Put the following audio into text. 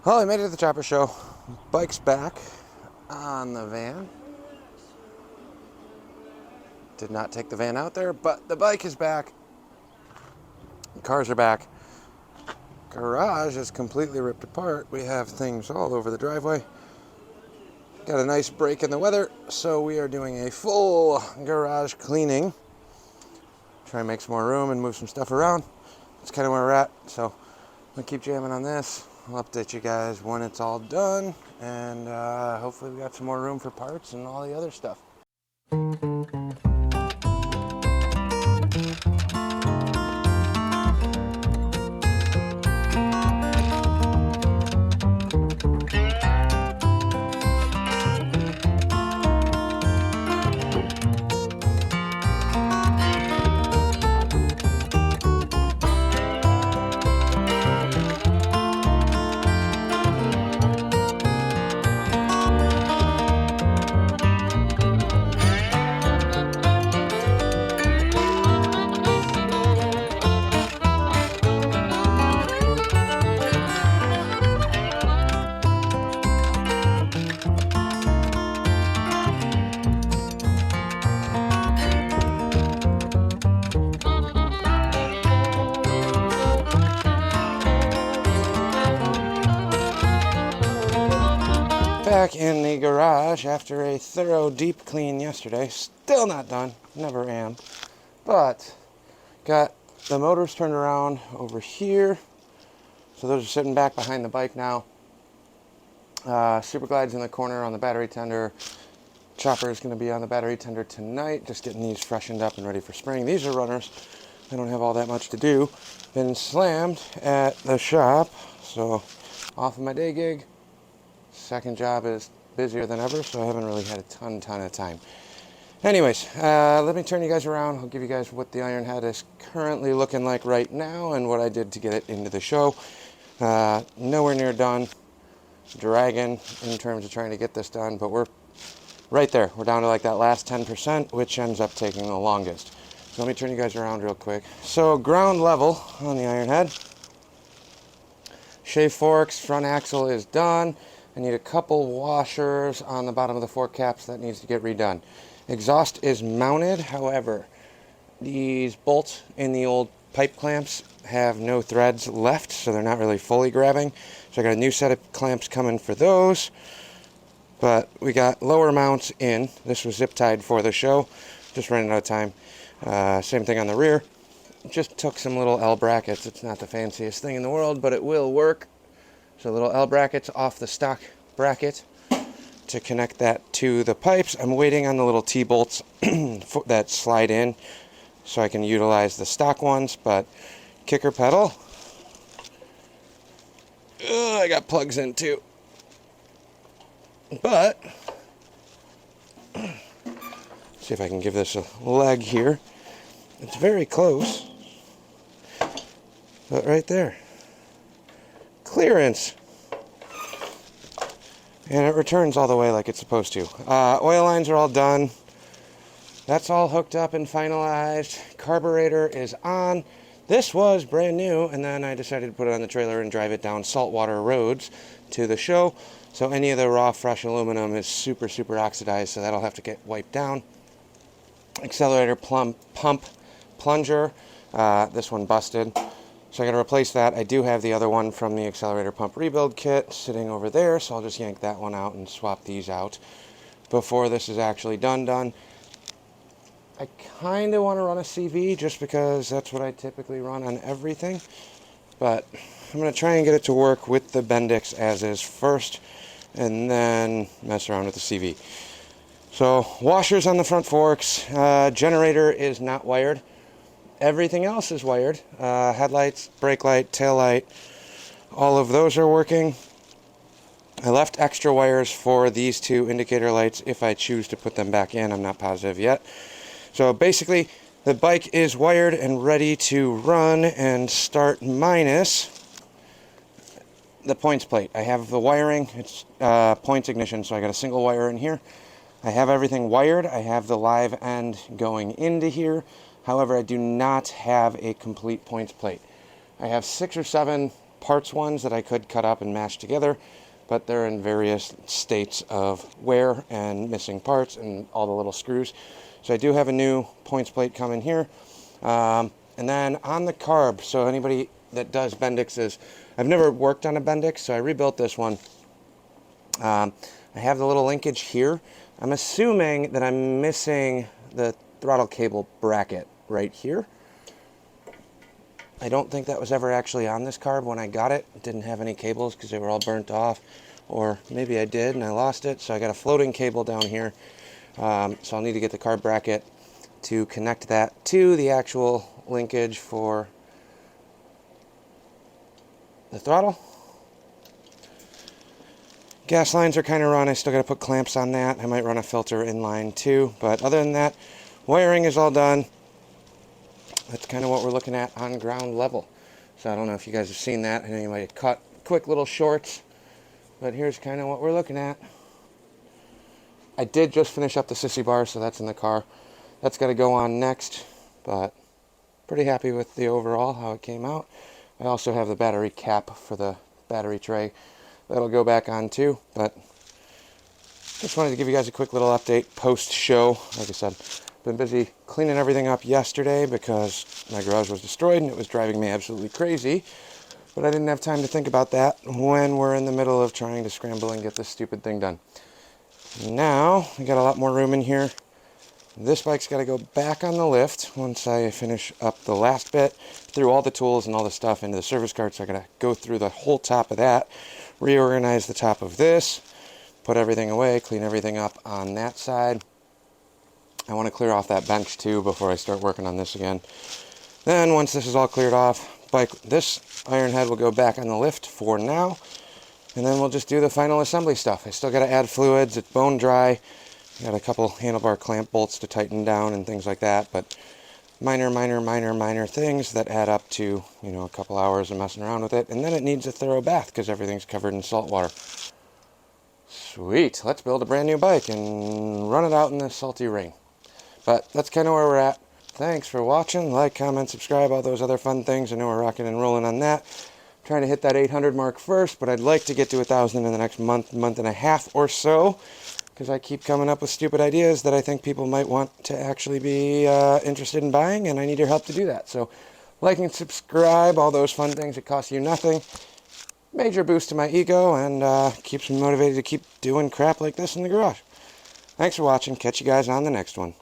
Well, I made it to the chopper show. Bike's back on the van. Did not take the van out there, but the bike is back. The cars are back. Garage is completely ripped apart. We have things all over the driveway. Got a nice break in the weather, so we are doing a full garage cleaning. Try and make some more room and move some stuff around. That's kind of where we're at, so I'm gonna keep jamming on this. I'll update you guys when it's all done, and hopefully we got some more room for parts and all the other stuff. Back in the garage after a thorough deep clean yesterday. Still not done, never am, but got the motors turned around over here, so those are sitting back behind the bike now. Super glides in the corner on the battery tender. Chopper is going to be on the battery tender tonight, just getting these freshened up and ready for spring. These are runners. I don't have all that much to do. Been slammed at the shop, so off of my day gig. Second job is busier than ever, so I haven't really had a ton of time. Anyways, let me turn you guys around. I'll give you guys what the Ironhead is currently looking like right now and what I did to get it into the show. Nowhere near done. Dragging in terms of trying to get this done, but we're right there. We're down to like that last 10%, which ends up taking the longest. So let me turn you guys around real quick. So ground level on the Ironhead. Shave forks, front axle is done. I need a couple washers on the bottom of the fork caps that needs to get redone. Exhaust is mounted, however, these bolts in the old pipe clamps have no threads left, so they're not really fully grabbing. So I got a new set of clamps coming for those. But we got lower mounts in. This was zip tied for the show, just running out of time. Same thing on the rear. Just took some little L brackets. It's not the fanciest thing in the world, but it will work. So little L brackets off the stock bracket to connect that to the pipes. I'm waiting on the little T-bolts that slide in so I can utilize the stock ones, but kicker pedal. I got plugs in too. But, see if I can give this a leg here. It's very close, but right there. Clearance. And it returns all the way like it's supposed to. Oil lines are all done. That's all hooked up and finalized. Carburetor is on. This was brand new, and then I decided to put it on the trailer and drive it down saltwater roads to the show. So any of the raw, fresh aluminum is super oxidized, so that'll have to get wiped down. Accelerator pump plunger. This one busted. So I got to replace that. I do have the other one from the accelerator pump rebuild kit sitting over there, so I'll just yank that one out and swap these out before this is actually done. I kind of want to run a CV just because that's what I typically run on everything, but I'm going to try and get it to work with the Bendix as is first, and then mess around with the CV. So washers on the front forks. Generator is not wired. Everything else is wired. Headlights, brake light, tail light, all of those are working. I left extra wires for these two indicator lights if I choose to put them back in. I'm not positive yet. So basically, the bike is wired and ready to run and start minus the points plate. I have the wiring. It's points ignition, so I got a single wire in here. I have everything wired. I have the live end going into here. However, I do not have a complete points plate. I have 6 or 7 parts ones that I could cut up and mash together, but they're in various states of wear and missing parts and all the little screws. So I do have a new points plate coming here. And then on the carb, so anybody that does Bendixes, I've never worked on a Bendix, so I rebuilt this one. I have the little linkage here. I'm assuming that I'm missing the throttle cable bracket right here. I don't think that was ever actually on this carb when I got it. It didn't have any cables because they were all burnt off. Or maybe I did and I lost it. So I got a floating cable down here. So I'll need to get the carb bracket to connect that to the actual linkage for the throttle. Gas lines are kind of run. I still got to put clamps on that. I might run a filter in line too. But other than that, wiring is all done. That's kind of what we're looking at on ground level. So I don't know if you guys have seen that. I know you might have cut quick little shorts. But here's kind of what we're looking at. I did just finish up the sissy bar, so that's in the car. That's got to go on next. But pretty happy with the overall, how it came out. I also have the battery cap for the battery tray. That'll go back on too, but just wanted to give you guys a quick little update post-show. Like I said, been busy cleaning everything up yesterday because my garage was destroyed and it was driving me absolutely crazy. But I didn't have time to think about that when we're in the middle of trying to scramble and get this stupid thing done. Now, we got a lot more room in here. This bike's got to go back on the lift once I finish up the last bit, threw all the tools and all the stuff into the service cart, so I got to go through the whole top of that, reorganize the top of this, put everything away, clean everything up on that side. I want to clear off that bench too before I start working on this again. Then once this is all cleared off, this Ironhead will go back on the lift for now, and then we'll just do the final assembly stuff. I still got to add fluids, it's bone dry. Got a couple handlebar clamp bolts to tighten down and things like that, but minor things that add up to, you know, a couple hours of messing around with it, and then it needs a thorough bath because everything's covered in salt water. Sweet, let's build a brand new bike and run it out in the salty rain. But that's kind of where we're at. Thanks for watching. Like, comment, subscribe, all those other fun things. I know we're rocking and rolling on that. I'm trying to hit that 800 mark first, but I'd like to get to 1,000 in the next month and a half or so, because I keep coming up with stupid ideas that I think people might want to actually be interested in buying, and I need your help to do that. So like and subscribe, all those fun things. It costs you nothing. Major boost to my ego, and keeps me motivated to keep doing crap like this in the garage. Thanks for watching. Catch you guys on the next one.